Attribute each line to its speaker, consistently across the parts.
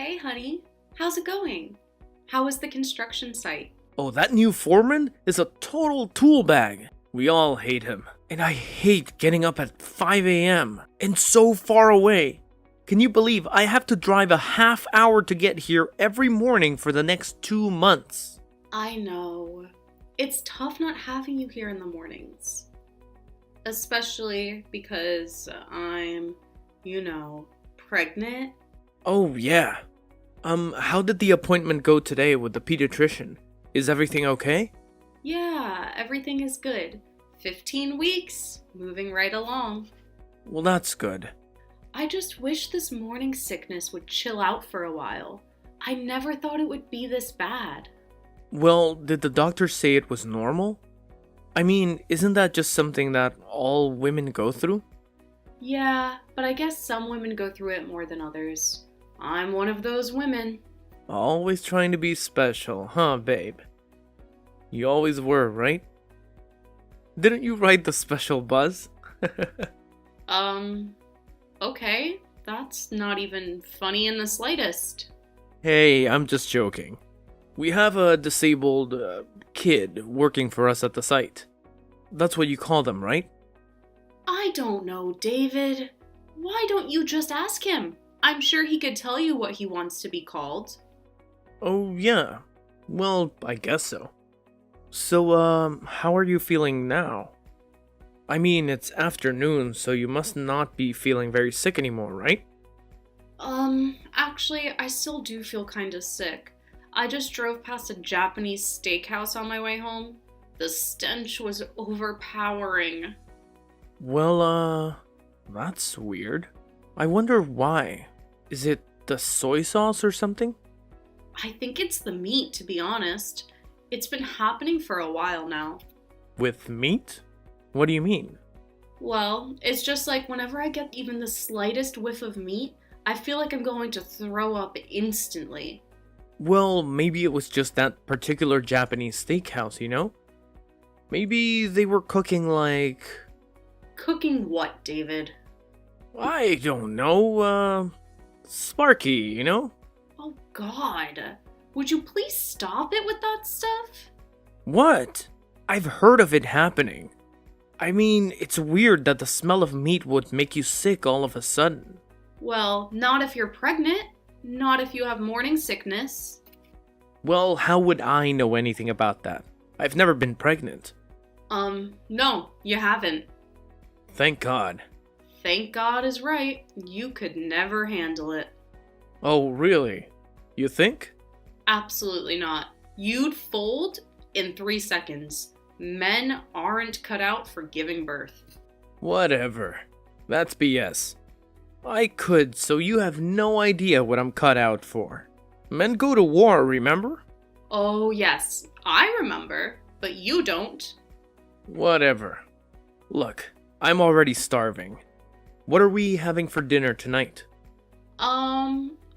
Speaker 1: Hey, honey. How's it going? How was the construction site?
Speaker 2: Oh, that new foreman is a total tool bag. We all hate him. And I hate getting up at 5 a.m. and so far away. Can you believe I have to drive a half hour to get here every morning for the next 2 months?
Speaker 1: I know. It's tough not having you here in the mornings. Especially because I'm, pregnant.
Speaker 2: Oh, yeah. How did the appointment go today with the pediatrician? Is everything okay?
Speaker 1: Yeah, everything is good. 15 weeks, moving right along.
Speaker 2: Well, that's good.
Speaker 1: I just wish this morning sickness would chill out for a while. I never thought it would be this bad.
Speaker 2: Well, did the doctor say it was normal? I mean, isn't that just something that all women go through?
Speaker 1: Yeah, but I guess some women go through it more than others. I'm one of those women.
Speaker 2: Always trying to be special, huh, babe? You always were, right? Didn't you write the special buzz?
Speaker 1: Okay. That's not even funny in the slightest.
Speaker 2: Hey, I'm just joking. We have a disabled kid working for us at the site. That's what you call them, right?
Speaker 1: I don't know, David. Why don't you just ask him? I'm sure he could tell you what he wants to be called.
Speaker 2: Oh, yeah. Well, I guess so. So, how are you feeling now? I mean, it's afternoon, so you must not be feeling very sick anymore, right?
Speaker 1: Actually, I still do feel kinda sick. I just drove past a Japanese steakhouse on my way home. The stench was overpowering.
Speaker 2: Well, that's weird. I wonder why. Is it the soy sauce or something?
Speaker 1: I think it's the meat, to be honest. It's been happening for a while now.
Speaker 2: With meat? What do you mean?
Speaker 1: Well, it's just like whenever I get even the slightest whiff of meat, I feel like I'm going to throw up instantly.
Speaker 2: Well, maybe it was just that particular Japanese steakhouse, you know? Maybe they were cooking like...
Speaker 1: Cooking what, David?
Speaker 2: I don't know, Sparky, you know?
Speaker 1: Oh God. Would you please stop it with that stuff?
Speaker 2: What? I've heard of it happening. I mean, it's weird that the smell of meat would make you sick all of a sudden.
Speaker 1: Well, not if you're pregnant. Not if you have morning sickness.
Speaker 2: Well, how would I know anything about that? I've never been pregnant.
Speaker 1: No, you haven't.
Speaker 2: Thank God.
Speaker 1: Thank God is right. You could never handle it.
Speaker 2: Oh, really? You think?
Speaker 1: Absolutely not. You'd fold in 3 seconds. Men aren't cut out for giving birth.
Speaker 2: Whatever. That's BS. I could, so you have no idea what I'm cut out for. Men go to war, remember?
Speaker 1: Oh, yes, I remember, but you don't.
Speaker 2: Whatever. Look, I'm already starving. What are we having for dinner tonight?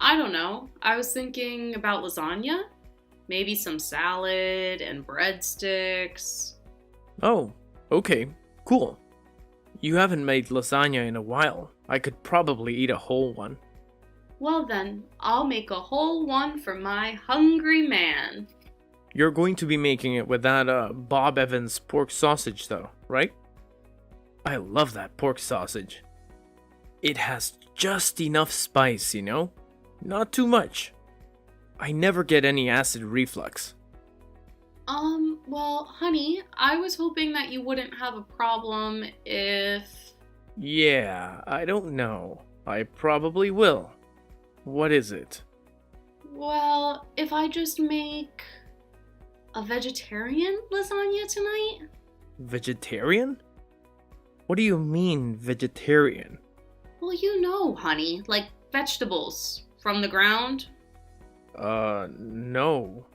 Speaker 1: I don't know. I was thinking about lasagna. Maybe some salad and breadsticks.
Speaker 2: Oh, okay, cool. You haven't made lasagna in a while. I could probably eat a whole one.
Speaker 1: Well then, I'll make a whole one for my hungry man.
Speaker 2: You're going to be making it with that, Bob Evans pork sausage though, right? I love that pork sausage. It has just enough spice, you know? Not too much. I never get any acid reflux.
Speaker 1: Well, honey, I was hoping that you wouldn't have a problem if...
Speaker 2: Yeah, I don't know. I probably will. What is it?
Speaker 1: Well, if I just make a vegetarian lasagna tonight?
Speaker 2: Vegetarian? What do you mean, vegetarian?
Speaker 1: Well, you know, honey, like vegetables from the ground.
Speaker 2: No.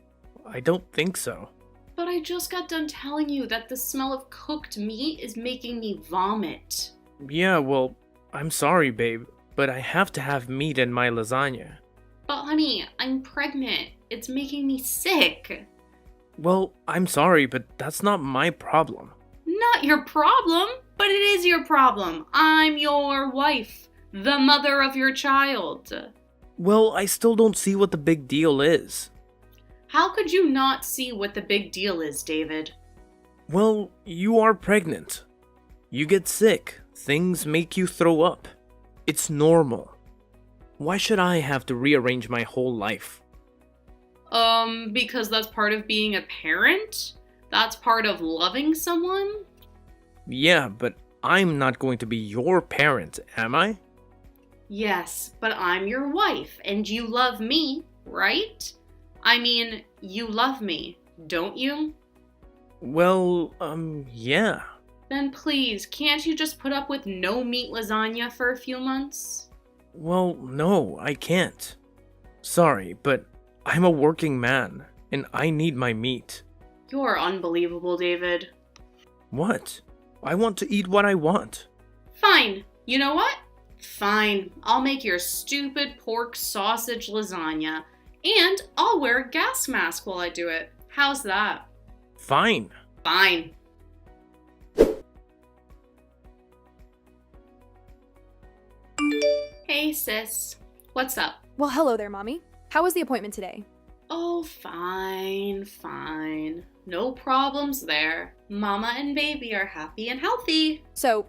Speaker 2: I don't think so.
Speaker 1: But I just got done telling you that the smell of cooked meat is making me vomit.
Speaker 2: Yeah, well, I'm sorry, babe, but I have to have meat in my lasagna.
Speaker 1: But honey, I'm pregnant. It's making me sick.
Speaker 2: Well, I'm sorry, but that's not my problem.
Speaker 1: Not your problem, but it is your problem. I'm your wife, the mother of your child.
Speaker 2: Well, I still don't see what the big deal is.
Speaker 1: How could you not see what the big deal is, David?
Speaker 2: Well, you are pregnant. You get sick. Things make you throw up. It's normal. Why should I have to rearrange my whole life?
Speaker 1: Because that's part of being a parent? That's part of loving someone?
Speaker 2: Yeah, but I'm not going to be your parent, am I?
Speaker 1: Yes, but I'm your wife, and you love me, right? I mean, you love me, don't you?
Speaker 2: Well, yeah.
Speaker 1: Then please, can't you just put up with no meat lasagna for a few months?
Speaker 2: Well, no, I can't. Sorry, but I'm a working man, and I need my meat.
Speaker 1: You're unbelievable, David.
Speaker 2: What? I want to eat what I want.
Speaker 1: Fine. You know what? Fine. I'll make your stupid pork sausage lasagna, and I'll wear a gas mask while I do it. How's that?
Speaker 2: Fine.
Speaker 1: Fine. Hey, sis. What's up?
Speaker 3: Well, hello there, Mommy. How was the appointment today?
Speaker 1: Oh, fine. No problems there. Mama and baby are happy and healthy.
Speaker 3: So,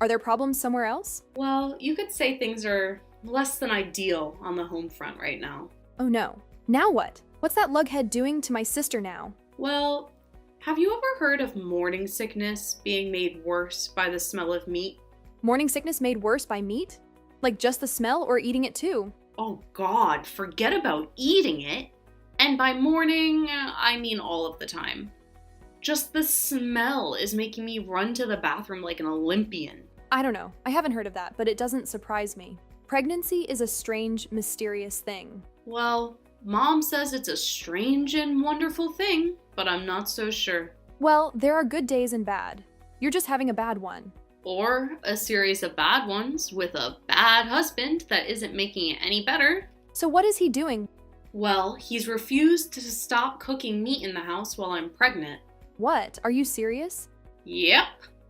Speaker 3: are there problems somewhere else?
Speaker 1: Well, you could say things are less than ideal on the home front right now.
Speaker 3: Oh no. Now what? What's that lughead doing to my sister now?
Speaker 1: Well, have you ever heard of morning sickness being made worse by the smell of meat?
Speaker 3: Morning sickness made worse by meat? Like just the smell or eating it too?
Speaker 1: Oh God, forget about eating it. And by morning, I mean all of the time. Just the smell is making me run to the bathroom like an Olympian.
Speaker 3: I don't know. I haven't heard of that, but it doesn't surprise me. Pregnancy is a strange, mysterious thing.
Speaker 1: Well, Mom says it's a strange and wonderful thing, but I'm not so sure.
Speaker 3: Well, there are good days and bad. You're just having a bad one.
Speaker 1: Or a series of bad ones with a bad husband that isn't making it any better.
Speaker 3: So what is he doing?
Speaker 1: Well, he's refused to stop cooking meat in the house while I'm pregnant.
Speaker 3: What? Are you serious?
Speaker 1: Yep,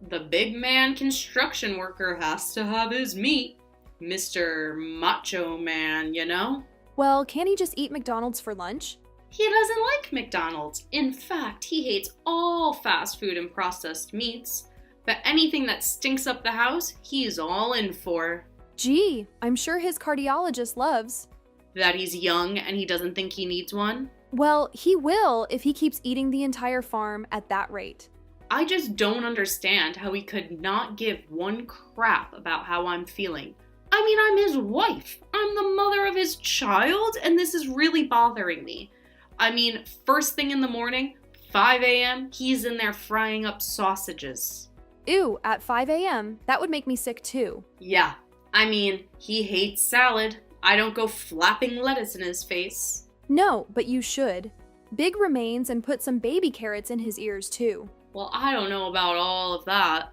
Speaker 1: the big man construction worker has to have his meat. Mr. Macho Man, you know?
Speaker 3: Well, can't he just eat McDonald's for lunch?
Speaker 1: He doesn't like McDonald's. In fact, he hates all fast food and processed meats. But anything that stinks up the house, he's all in for.
Speaker 3: Gee, I'm sure his cardiologist loves.
Speaker 1: That he's young and he doesn't think he needs one?
Speaker 3: Well, he will if he keeps eating the entire farm at that rate.
Speaker 1: I just don't understand how he could not give one crap about how I'm feeling. I mean, I'm his wife. I'm the mother of his child, and this is really bothering me. I mean, first thing in the morning, 5 a.m., he's in there frying up sausages.
Speaker 3: Ew, at 5 a.m.? That would make me sick too.
Speaker 1: Yeah, I mean, he hates salad. I don't go flapping lettuce in his face.
Speaker 3: No, but you should. Big remains and put some baby carrots in his ears too.
Speaker 1: Well, I don't know about all of that.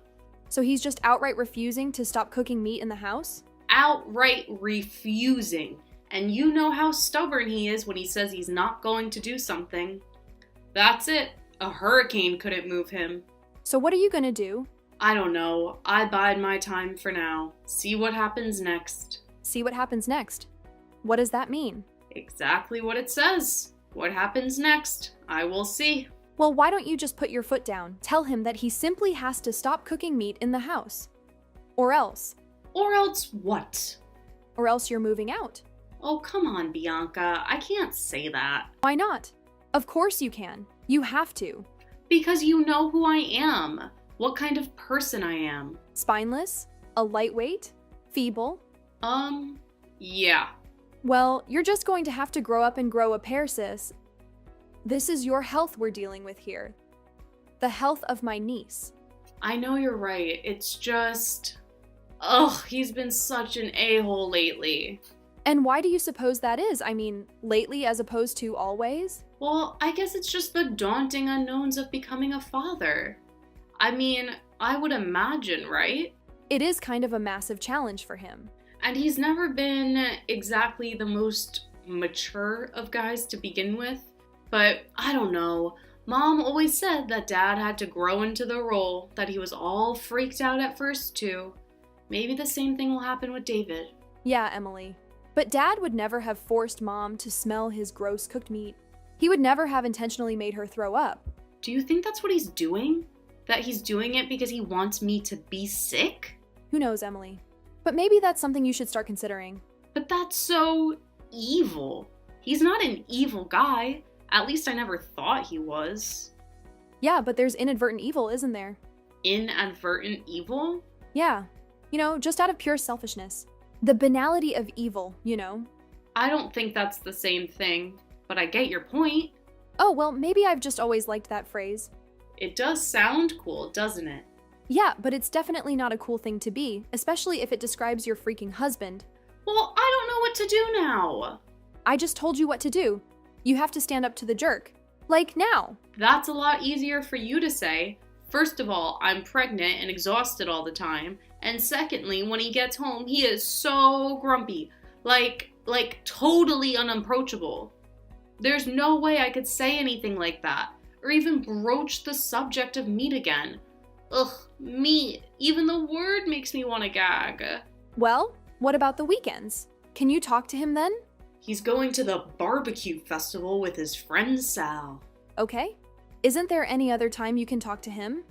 Speaker 3: So he's just outright refusing to stop cooking meat in the house?
Speaker 1: Outright refusing. And you know how stubborn he is when he says he's not going to do something. That's it. A hurricane couldn't move him.
Speaker 3: So what are you gonna do?
Speaker 1: I don't know. I bide my time for now. See what happens next.
Speaker 3: See what happens next. What does that mean?
Speaker 1: Exactly what it says. What happens next? I will see.
Speaker 3: Well, why don't you just put your foot down? Tell him that he simply has to stop cooking meat in the house. Or else.
Speaker 1: Or else what?
Speaker 3: Or else you're moving out.
Speaker 1: Oh, come on, Bianca. I can't say that.
Speaker 3: Why not? Of course you can. You have to.
Speaker 1: Because you know who I am. What kind of person I am.
Speaker 3: Spineless? A lightweight? Feeble?
Speaker 1: Yeah.
Speaker 3: Well, you're just going to have to grow up and grow a pair, sis. This is your health we're dealing with here. The health of my niece.
Speaker 1: I know you're right. It's just... Ugh, he's been such an a-hole lately.
Speaker 3: And why do you suppose that is? I mean, lately as opposed to always?
Speaker 1: Well, I guess it's just the daunting unknowns of becoming a father. I mean, I would imagine, right?
Speaker 3: It is kind of a massive challenge for him.
Speaker 1: And he's never been exactly the most mature of guys to begin with. But I don't know. Mom always said that Dad had to grow into the role, that he was all freaked out at first too. Maybe the same thing will happen with David.
Speaker 3: Yeah, Emily. But Dad would never have forced Mom to smell his gross cooked meat. He would never have intentionally made her throw up.
Speaker 1: Do you think that's what he's doing? That he's doing it because he wants me to be sick?
Speaker 3: Who knows, Emily? But maybe that's something you should start considering.
Speaker 1: But that's so evil. He's not an evil guy. At least I never thought he was.
Speaker 3: Yeah, but there's inadvertent evil, isn't there?
Speaker 1: Inadvertent evil?
Speaker 3: Yeah. Just out of pure selfishness. The banality of evil,
Speaker 1: I don't think that's the same thing, but I get your point.
Speaker 3: Oh, well, maybe I've just always liked that phrase.
Speaker 1: It does sound cool, doesn't it?
Speaker 3: Yeah, but it's definitely not a cool thing to be, especially if it describes your freaking husband.
Speaker 1: Well, I don't know what to do now.
Speaker 3: I just told you what to do. You have to stand up to the jerk. Like now.
Speaker 1: That's a lot easier for you to say. First of all, I'm pregnant and exhausted all the time. And secondly, when he gets home, he is so grumpy. Like totally unapproachable. There's no way I could say anything like that. Or even broach the subject of meat again. Ugh, meat. Even the word makes me want to gag.
Speaker 3: Well, what about the weekends? Can you talk to him then?
Speaker 1: He's going to the barbecue festival with his friend Sal.
Speaker 3: Okay. Isn't there any other time you can talk to him?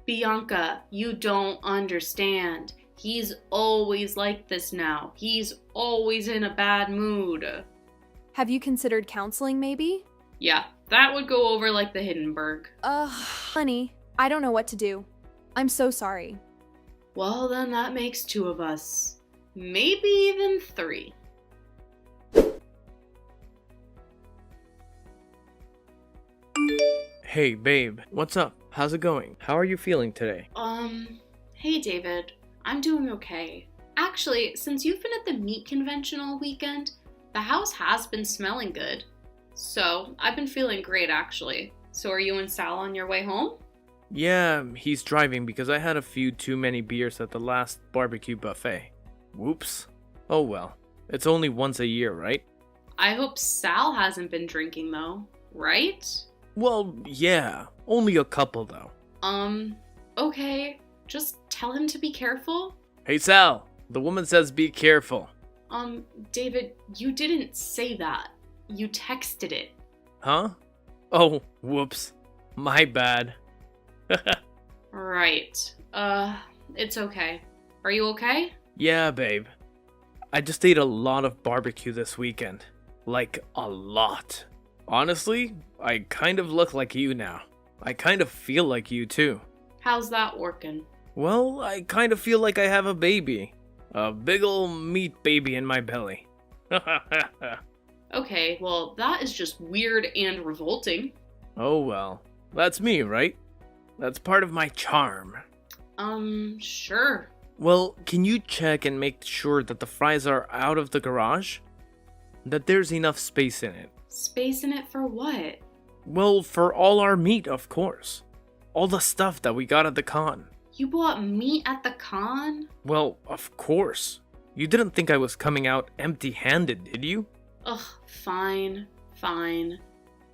Speaker 1: Bianca, you don't understand. He's always like this now. He's always in a bad mood.
Speaker 3: Have you considered counseling maybe?
Speaker 1: Yeah, that would go over like the Hindenburg.
Speaker 3: Honey, I don't know what to do. I'm so sorry.
Speaker 1: Well, then that makes 2 of us. Maybe even 3.
Speaker 2: Hey, babe, what's up? How's it going? How are you feeling today?
Speaker 1: Hey David, I'm doing okay. Actually, since you've been at the meat convention all weekend, the house has been smelling good. So, I've been feeling great actually. So are you and Sal on your way home?
Speaker 2: Yeah, he's driving because I had a few too many beers at the last barbecue buffet. Whoops. Oh well, it's only once a year, right?
Speaker 1: I hope Sal hasn't been drinking though, right?
Speaker 2: Well, yeah, only a couple though.
Speaker 1: Okay, just tell him to be careful.
Speaker 2: Hey Sal, the woman says be careful.
Speaker 1: David, you didn't say that. You texted it.
Speaker 2: Huh? Oh, whoops. My bad.
Speaker 1: Right. It's okay. Are you okay?
Speaker 2: Yeah, babe. I just ate a lot of barbecue this weekend. Like, a lot. Honestly, I kind of look like you now. I kind of feel like you too.
Speaker 1: How's that working?
Speaker 2: Well, I kind of feel like I have a baby. A big ol' meat baby in my belly.
Speaker 1: Okay, well, that is just weird and revolting.
Speaker 2: Oh well. That's me, right? That's part of my charm.
Speaker 1: Sure.
Speaker 2: Well, can you check and make sure that the fries are out of the garage? That there's enough space in it.
Speaker 1: Space in it for what?
Speaker 2: Well, for all our meat, of course. All the stuff that we got at the con.
Speaker 1: You bought meat at the con?
Speaker 2: Well, of course. You didn't think I was coming out empty-handed, did you?
Speaker 1: Ugh, fine.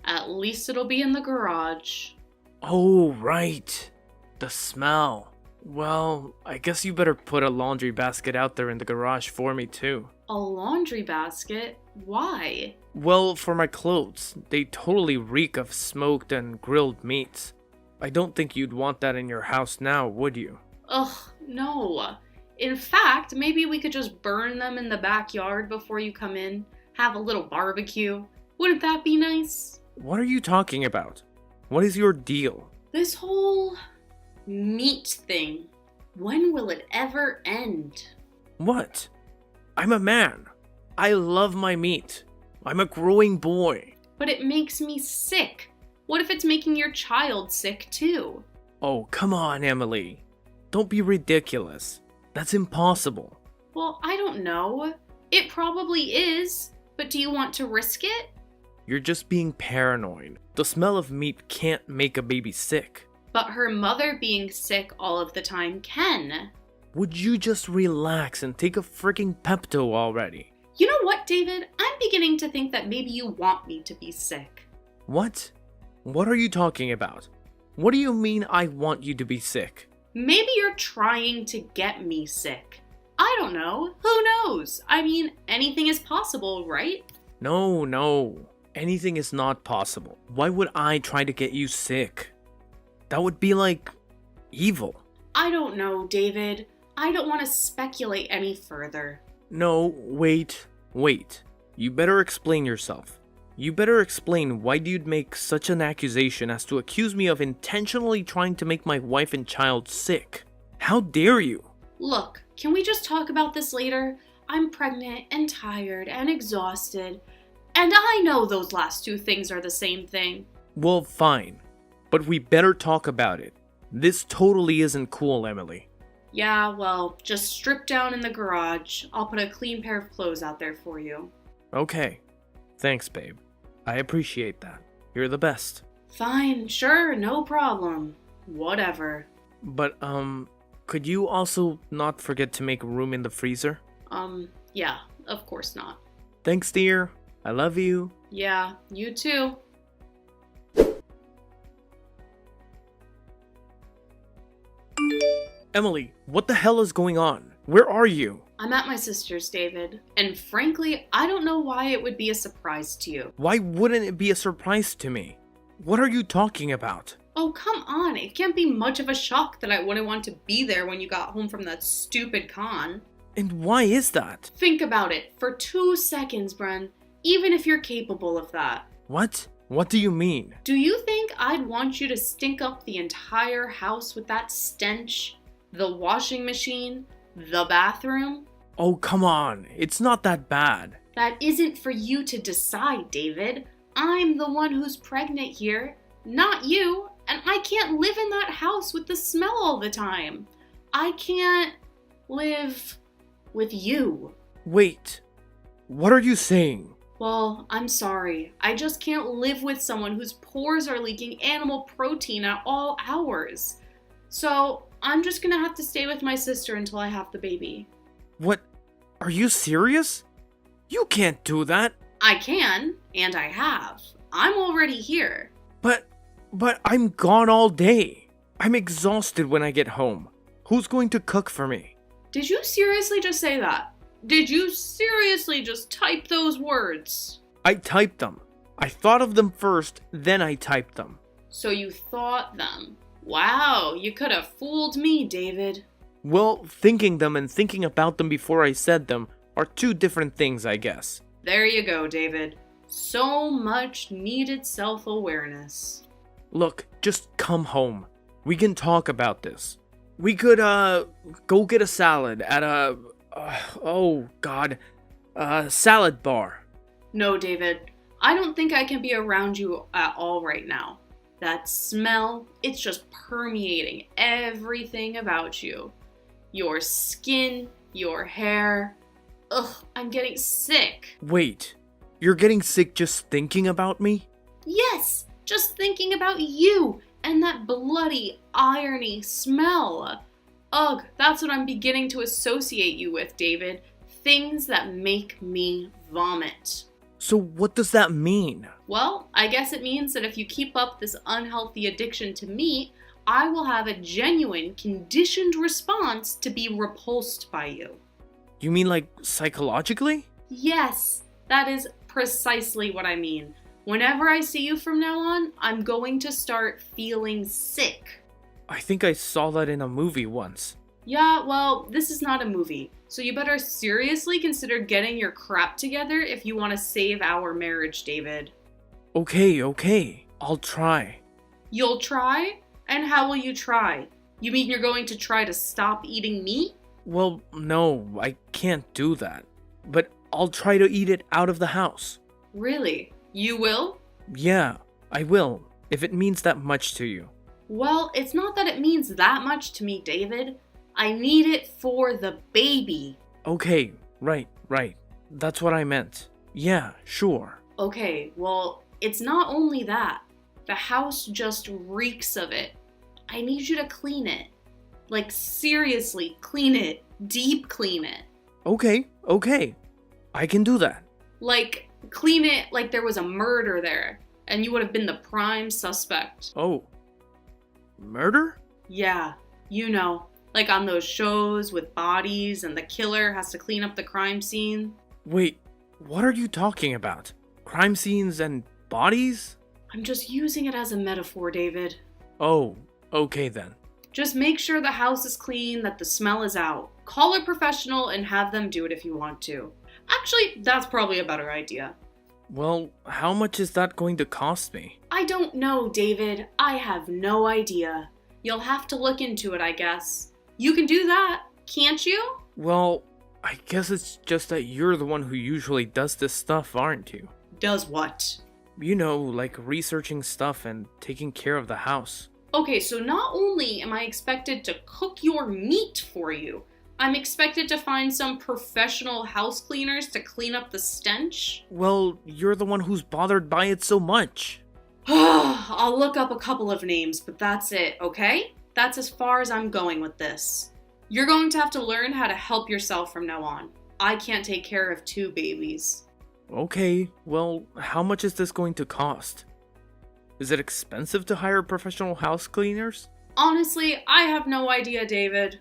Speaker 1: At least it'll be in the garage.
Speaker 2: Oh, right. The smell. Well, I guess you better put a laundry basket out there in the garage for me too.
Speaker 1: A laundry basket? Why?
Speaker 2: Well, for my clothes. They totally reek of smoked and grilled meats. I don't think you'd want that in your house now, would you?
Speaker 1: Ugh, no. In fact, maybe we could just burn them in the backyard before you come in. Have a little barbecue. Wouldn't that be nice?
Speaker 2: What are you talking about? What is your deal?
Speaker 1: This whole meat thing. When will it ever end?
Speaker 2: What? I'm a man. I love my meat. I'm a growing boy.
Speaker 1: But it makes me sick. What if it's making your child sick too?
Speaker 2: Oh, come on, Emily. Don't be ridiculous. That's impossible.
Speaker 1: Well, I don't know. It probably is. But do you want to risk it?
Speaker 2: You're just being paranoid. The smell of meat can't make a baby sick.
Speaker 1: But her mother being sick all of the time can.
Speaker 2: Would you just relax and take a freaking Pepto already?
Speaker 1: You know what, David? I'm beginning to think that maybe you want me to be sick.
Speaker 2: What? What are you talking about? What do you mean I want you to be sick?
Speaker 1: Maybe you're trying to get me sick. I don't know. Who knows? I mean, anything is possible, right?
Speaker 2: No. Anything is not possible. Why would I try to get you sick? That would be like evil.
Speaker 1: I don't know, David. I don't want to speculate any further.
Speaker 2: No, wait. You better explain yourself. You better explain why you'd make such an accusation as to accuse me of intentionally trying to make my wife and child sick. How dare you?
Speaker 1: Look, can we just talk about this later? I'm pregnant and tired and exhausted. And I know those last two things are the same thing.
Speaker 2: Well, fine. But we better talk about it. This totally isn't cool, Emily.
Speaker 1: Yeah, well, just strip down in the garage. I'll put a clean pair of clothes out there for you.
Speaker 2: Okay. Thanks, babe. I appreciate that. You're the best.
Speaker 1: Fine, sure, no problem. Whatever.
Speaker 2: But, could you also not forget to make room in the freezer?
Speaker 1: Yeah, of course not.
Speaker 2: Thanks, dear. I love you.
Speaker 1: Yeah, you too.
Speaker 2: Emily, what the hell is going on? Where are you?
Speaker 1: I'm at my sister's, David. And frankly, I don't know why it would be a surprise to you.
Speaker 2: Why wouldn't it be a surprise to me? What are you talking about?
Speaker 1: Oh, come on. It can't be much of a shock that I wouldn't want to be there when you got home from that stupid con.
Speaker 2: And why is that?
Speaker 1: Think about it for 2 seconds, Bren. Even if you're capable of that.
Speaker 2: What? What do you mean?
Speaker 1: Do you think I'd want you to stink up the entire house with that stench? The washing machine? The bathroom?
Speaker 2: Oh, come on. It's not that bad.
Speaker 1: That isn't for you to decide, David. I'm the one who's pregnant here, not you. And I can't live in that house with the smell all the time. I can't live with you.
Speaker 2: Wait. What are you saying?
Speaker 1: Well, I'm sorry. I just can't live with someone whose pores are leaking animal protein at all hours. So, I'm just gonna have to stay with my sister until I have the baby.
Speaker 2: What? Are you serious? You can't do that.
Speaker 1: I can, and I have. I'm already here.
Speaker 2: But I'm gone all day. I'm exhausted when I get home. Who's going to cook for me?
Speaker 1: Did you seriously just say that? Did you seriously just type those words?
Speaker 2: I typed them. I thought of them first, then I typed them.
Speaker 1: So you thought them. Wow, you could have fooled me, David.
Speaker 2: Well, thinking them and thinking about them before I said them are two different things, I guess.
Speaker 1: There you go, David. So much needed self-awareness.
Speaker 2: Look, just come home. We can talk about this. We could, go get a salad at a, salad bar.
Speaker 1: No, David. I don't think I can be around you at all right now. That smell, it's just permeating everything about you. Your skin, your hair. Ugh, I'm getting sick.
Speaker 2: Wait, you're getting sick just thinking about me?
Speaker 1: Yes, just thinking about you and that bloody, irony smell. Ugh, that's what I'm beginning to associate you with, David. Things that make me vomit.
Speaker 2: So what does that mean?
Speaker 1: Well, I guess it means that if you keep up this unhealthy addiction to meat, I will have a genuine, conditioned response to be repulsed by you.
Speaker 2: You mean like psychologically?
Speaker 1: Yes, that is precisely what I mean. Whenever I see you from now on, I'm going to start feeling sick.
Speaker 2: I think I saw that in a movie once.
Speaker 1: Yeah, well, this is not a movie, so you better seriously consider getting your crap together if you want to save our marriage, David.
Speaker 2: Okay, I'll try.
Speaker 1: You'll try? And how will you try? You mean you're going to try to stop eating meat?
Speaker 2: Well, no, I can't do that. But I'll try to eat it out of the house.
Speaker 1: Really? You will?
Speaker 2: Yeah, I will, if it means that much to you.
Speaker 1: Well, it's not that it means that much to me, David. I need it for the baby.
Speaker 2: Okay, right. That's what I meant. Yeah, sure.
Speaker 1: Okay, well, it's not only that. The house just reeks of it. I need you to clean it. Like, seriously, clean it. Deep clean it.
Speaker 2: Okay. I can do that.
Speaker 1: Like, clean it like there was a murder there, and you would have been the prime suspect.
Speaker 2: Oh. Murder?
Speaker 1: Yeah, you know, Like on those shows with bodies and the killer has to clean up the crime scene.
Speaker 2: Wait, what are you talking about? Crime scenes and bodies?
Speaker 1: I'm just using it as a metaphor, David.
Speaker 2: Oh, okay then.
Speaker 1: Just make sure the house is clean, that the smell is out. Call a professional and have them do it if you want to. Actually, that's probably a better idea.
Speaker 2: Well, how much is that going to cost me?
Speaker 1: I don't know, David. I have no idea. You'll have to look into it, I guess. You can do that, can't you?
Speaker 2: Well, I guess it's just that you're the one who usually does this stuff, aren't you?
Speaker 1: Does what?
Speaker 2: You know, like researching stuff and taking care of the house.
Speaker 1: Okay, so not only am I expected to cook your meat for you, I'm expected to find some professional house cleaners to clean up the stench?
Speaker 2: Well, you're the one who's bothered by it so much.
Speaker 1: I'll look up a couple of names, but that's it, okay? That's as far as I'm going with this. You're going to have to learn how to help yourself from now on. I can't take care of 2 babies.
Speaker 2: Okay, well, how much is this going to cost? Is it expensive to hire professional house cleaners?
Speaker 1: Honestly, I have no idea, David.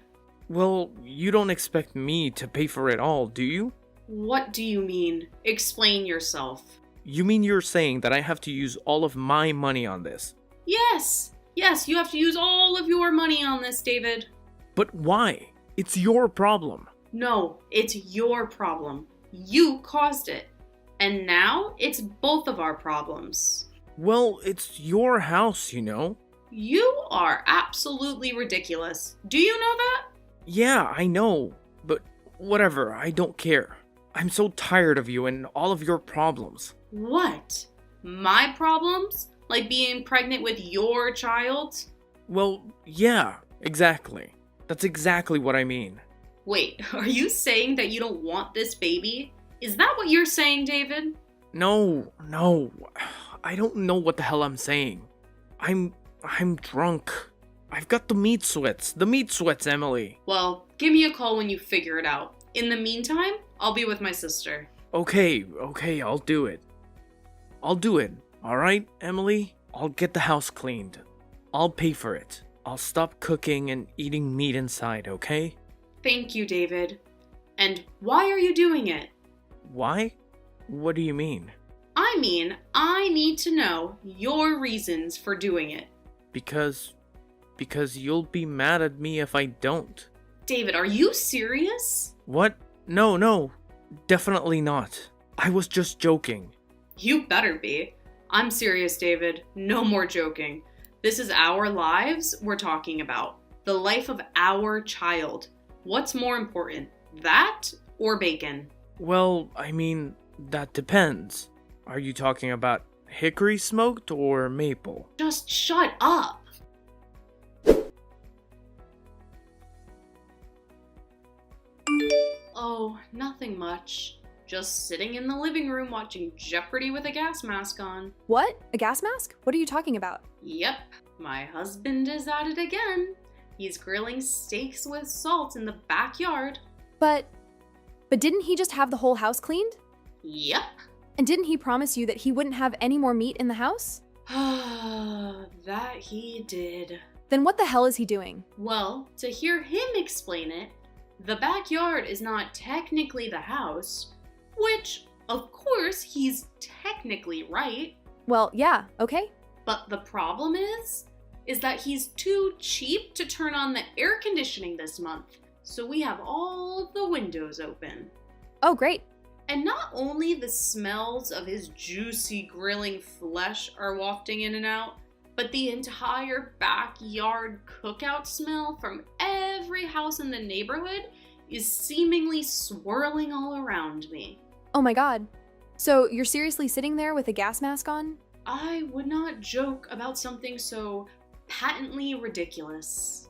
Speaker 2: Well, you don't expect me to pay for it all, do you?
Speaker 1: What do you mean? Explain yourself.
Speaker 2: You mean you're saying that I have to use all of my money on this?
Speaker 1: Yes, you have to use all of your money on this, David.
Speaker 2: But why? It's your problem.
Speaker 1: No, it's your problem. You caused it. And now it's both of our problems.
Speaker 2: Well, it's your house, you know?
Speaker 1: You are absolutely ridiculous. Do you know that?
Speaker 2: Yeah, I know. But whatever, I don't care. I'm so tired of you and all of your problems.
Speaker 1: What? My problems? Like being pregnant with your child?
Speaker 2: Well, yeah, exactly. That's exactly what I mean.
Speaker 1: Wait, are you saying that you don't want this baby? Is that what you're saying, David?
Speaker 2: No. I don't know what the hell I'm saying. I'm drunk. I've got the meat sweats, Emily.
Speaker 1: Well, give me a call when you figure it out. In the meantime, I'll be with my sister.
Speaker 2: Okay, I'll do it. Alright, Emily? I'll get the house cleaned. I'll pay for it. I'll stop cooking and eating meat inside, okay?
Speaker 1: Thank you, David. And why are you doing it?
Speaker 2: Why? What do you mean?
Speaker 1: I mean, I need to know your reasons for doing it.
Speaker 2: Because you'll be mad at me if I don't.
Speaker 1: David, are you serious?
Speaker 2: What? No, definitely not. I was just joking.
Speaker 1: You better be. I'm serious, David. No more joking. This is our lives we're talking about. The life of our child. What's more important, that or bacon?
Speaker 2: Well, I mean, that depends. Are you talking about hickory smoked or maple?
Speaker 1: Just shut up. Oh, nothing much. Just sitting in the living room watching Jeopardy with a gas mask on.
Speaker 3: What? A gas mask? What are you talking about?
Speaker 1: Yep, my husband is at it again. He's grilling steaks with salt in the backyard.
Speaker 3: But didn't he just have the whole house cleaned?
Speaker 1: Yep.
Speaker 3: And didn't he promise you that he wouldn't have any more meat in the house?
Speaker 1: That he did.
Speaker 3: Then what the hell is he doing?
Speaker 1: Well, to hear him explain it, the backyard is not technically the house, which, of course, he's technically right.
Speaker 3: Well, yeah, okay.
Speaker 1: But the problem is that he's too cheap to turn on the air conditioning this month, so we have all of the windows open.
Speaker 3: Oh, great.
Speaker 1: And not only the smells of his juicy grilling flesh are wafting in and out, but the entire backyard cookout smell from every house in the neighborhood is seemingly swirling all around me.
Speaker 3: Oh my god. So you're seriously sitting there with a gas mask on?
Speaker 1: I would not joke about something so patently ridiculous.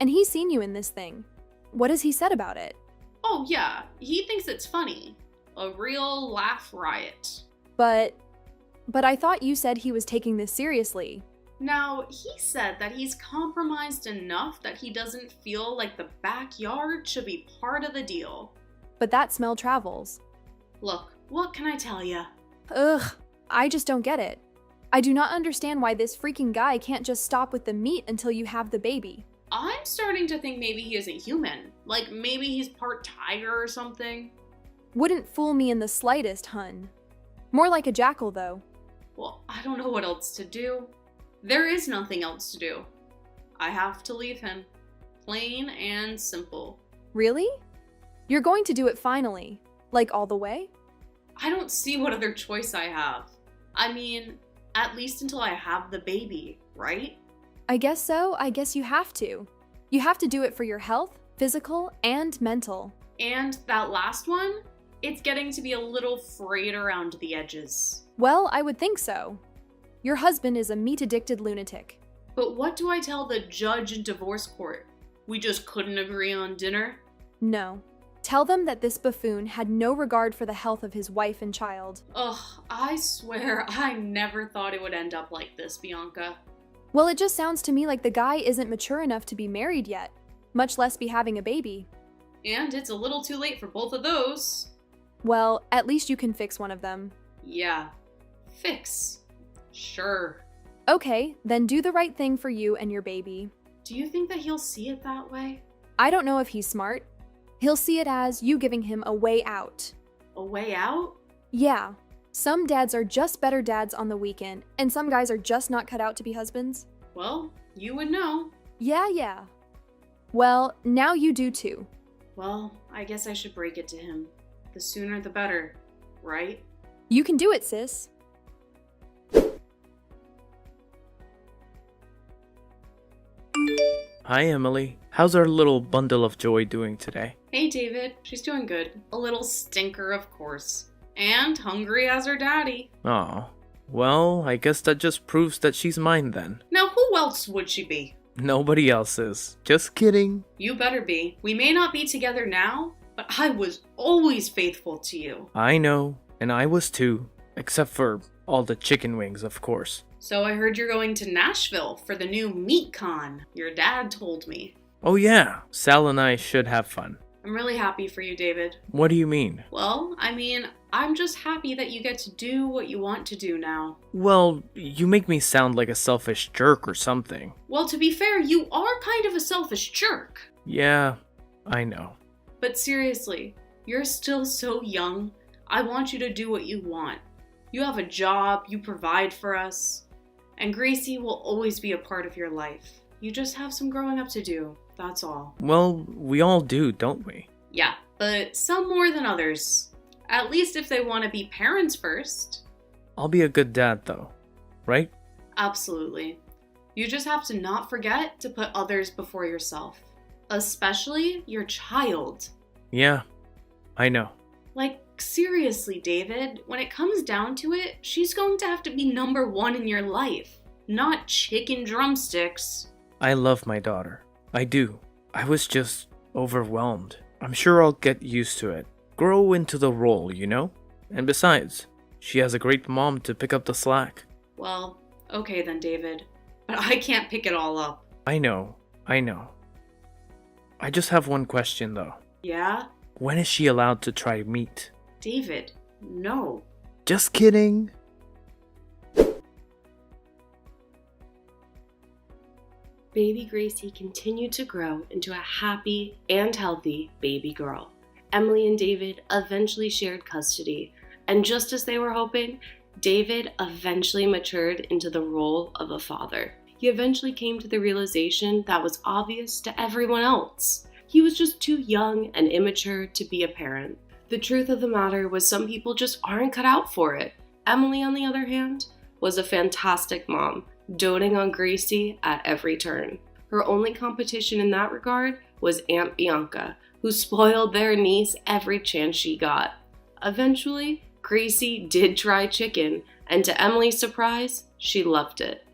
Speaker 3: And he's seen you in this thing. What has he said about it?
Speaker 1: Oh yeah, he thinks it's funny. A real laugh riot.
Speaker 3: But I thought you said he was taking this seriously.
Speaker 1: Now, he said that he's compromised enough that he doesn't feel like the backyard should be part of the deal.
Speaker 3: But that smell travels.
Speaker 1: Look, what can I tell ya?
Speaker 3: Ugh, I just don't get it. I do not understand why this freaking guy can't just stop with the meat until you have the baby.
Speaker 1: I'm starting to think maybe he isn't human. Like maybe he's part tiger or something.
Speaker 3: Wouldn't fool me in the slightest, hun. More like a jackal, though.
Speaker 1: Well, I don't know what else to do. There is nothing else to do. I have to leave him. Plain and simple.
Speaker 3: Really? You're going to do it finally? Like all the way?
Speaker 1: I don't see what other choice I have. I mean, at least until I have the baby, right?
Speaker 3: I guess so. I guess you have to. You have to do it for your health, physical, and mental.
Speaker 1: And that last one? It's getting to be a little frayed around the edges.
Speaker 3: Well, I would think so. Your husband is a meat-addicted lunatic.
Speaker 1: But what do I tell the judge in divorce court? We just couldn't agree on dinner?
Speaker 3: No. Tell them that this buffoon had no regard for the health of his wife and child.
Speaker 1: Ugh, I swear I never thought it would end up like this, Bianca.
Speaker 3: Well, it just sounds to me like the guy isn't mature enough to be married yet, much less be having a baby.
Speaker 1: And it's a little too late for both of those.
Speaker 3: Well, at least you can fix one of them.
Speaker 1: Yeah. Fix. Sure.
Speaker 3: Okay, then do the right thing for you and your baby.
Speaker 1: Do you think that he'll see it that way?
Speaker 3: I don't know if he's smart. He'll see it as you giving him a way out.
Speaker 1: A way out?
Speaker 3: Yeah. Some dads are just better dads on the weekend, and some guys are just not cut out to be husbands.
Speaker 1: Well, you would know.
Speaker 3: Yeah. Well, now you do too.
Speaker 1: Well, I guess I should break it to him. The sooner the better, right?
Speaker 3: You can do it, sis.
Speaker 2: Hi, Emily. How's our little bundle of joy doing today?
Speaker 1: Hey, David. She's doing good. A little stinker, of course. And hungry as her daddy.
Speaker 2: Aw. Well, I guess that just proves that she's mine then.
Speaker 1: Now, who else would she be?
Speaker 2: Nobody else is. Just kidding.
Speaker 1: You better be. We may not be together now, but I was always faithful to you.
Speaker 2: I know, and I was too. Except for all the chicken wings, of course.
Speaker 1: So I heard you're going to Nashville for the new Meat Con. Your dad told me.
Speaker 2: Oh yeah, Sal and I should have fun.
Speaker 1: I'm really happy for you, David.
Speaker 2: What do you mean?
Speaker 1: Well, I'm just happy that you get to do what you want to do now.
Speaker 2: Well, you make me sound like a selfish jerk or something.
Speaker 1: Well, to be fair, you are kind of a selfish jerk.
Speaker 2: Yeah, I know.
Speaker 1: But seriously, you're still so young. I want you to do what you want. You have a job, you provide for us. And Gracie will always be a part of your life. You just have some growing up to do, that's all.
Speaker 2: Well, we all do, don't we?
Speaker 1: Yeah, but some more than others. At least if they want to be parents first.
Speaker 2: I'll be a good dad, though, right?
Speaker 1: Absolutely. You just have to not forget to put others before yourself. Especially your child.
Speaker 2: Yeah, I know.
Speaker 1: Like, seriously, David, when it comes down to it, she's going to have to be number one in your life, not chicken drumsticks.
Speaker 2: I love my daughter. I do. I was just overwhelmed. I'm sure I'll get used to it. Grow into the role, you know? And besides, she has a great mom to pick up the slack.
Speaker 1: Well, okay then, David. But I can't pick it all up.
Speaker 2: I know. I just have one question, though.
Speaker 1: Yeah?
Speaker 2: When is she allowed to try meat?
Speaker 1: David, no.
Speaker 2: Just kidding.
Speaker 4: Baby Gracie continued to grow into a happy and healthy baby girl. Emily and David eventually shared custody, and just as they were hoping, David eventually matured into the role of a father. He eventually came to the realization that was obvious to everyone else. He was just too young and immature to be a parent. The truth of the matter was some people just aren't cut out for it. Emily, on the other hand, was a fantastic mom, doting on Gracie at every turn. Her only competition in that regard was Aunt Bianca, who spoiled their niece every chance she got. Eventually, Gracie did try chicken, and to Emily's surprise, she loved it.